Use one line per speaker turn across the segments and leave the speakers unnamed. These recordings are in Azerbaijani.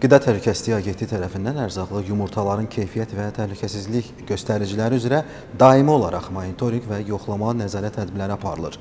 Qida Təhlükəsizliyi Agentliyi tərəfindən ərzaqlı yumurtaların keyfiyyət və təhlükəsizlik göstəriciləri üzrə daimi olaraq monitorinq və yoxlama nəzarət tədbirləri aparılır.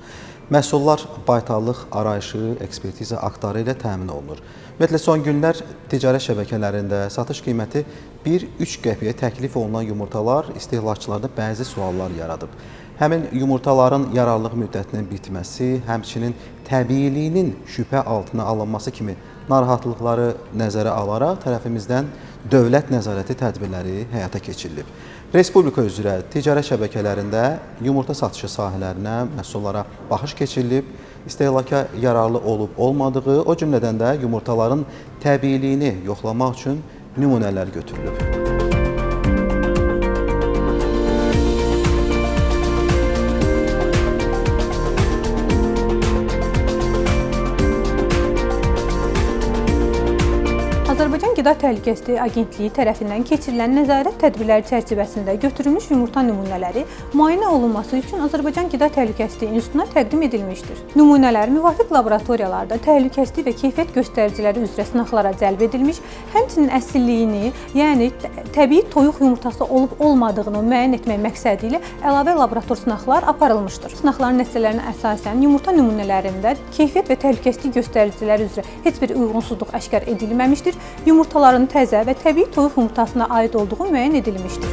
Məhsullar baytallıq arayışı, ekspertiza aktları ilə təmin olunur. Ümumiyyətlə, son günlər ticarət şəbəkələrində satış qiyməti 1-3 qəpiyə təklif olunan yumurtalar istehlakçılarda bəzi suallar yaradıb. Həmin yumurtaların yararlılıq müddətinin bitməsi, həmçinin təbiiliyinin şübhə altına alınması kimi narahatlıqları nəzərə alaraq tərəfimizdən dövlət nəzarəti tədbirləri həyata keçirilib. Respublika üzrə ticarət şəbəkələrində yumurta satışı sahələrinə, məhsullara baxış keçirilib, istehlaka yararlı olub-olmadığı, o cümlədən də yumurtaların təbiiliyini yoxlamaq üçün nümunələr götürülüb.
Azərbaycan Qida Təhlükəsizliyi Agentliyi tərəfindən keçirilən nəzarət tədbirləri çərçivəsində götürülmüş yumurta nümunələri müayinə olunması üçün Azərbaycan Qida Təhlükəsizliyi İnstitutuna təqdim edilmişdir. Nümunələr müvafiq laboratoriyalarda təhlükəsizlik və keyfiyyət göstəriciləri üzrə sınaqlara cəlb edilmiş, həmçinin əsiliyini, yəni təbii toyuq yumurtası olub-olmadığını müəyyən etmək məqsədi ilə əlavə laborator sınaqlar aparılmışdır. Sınaqların nəticələrinə əsasən yumurta nümunələrində keyfiyyət və təhlükəsizlik göstəriciləri üzrə heç bir uyğunsuzluq aşkar edilməmişdir. Yumurtaların təzə və təbii toyuq yumurtasına aid olduğu müəyyən edilmişdir.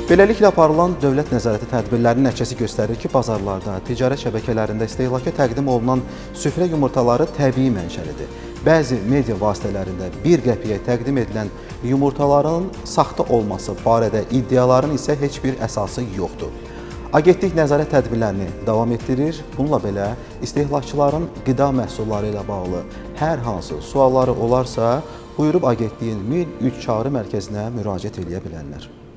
Beləliklə aparılan dövlət nəzarəti tədbirlərinin nəticəsi göstərir ki, bazarlarda, ticarət şəbəkələrində istehlaka təqdim olunan süfrə yumurtaları təbii mənşəlidir. Bəzi media vasitələrində 1 qəpiyə təqdim edilən yumurtaların saxta olması barədə iddiaların isə heç bir əsası yoxdur. Agentlik nəzarət tədbirlərini davam etdirir. Bununla belə istehlakçıların qida məhsulları ilə bağlı hər hansı sualları olarsa, buyurub agentliyin 1003 çağrı mərkəzinə müraciət edə bilərlər.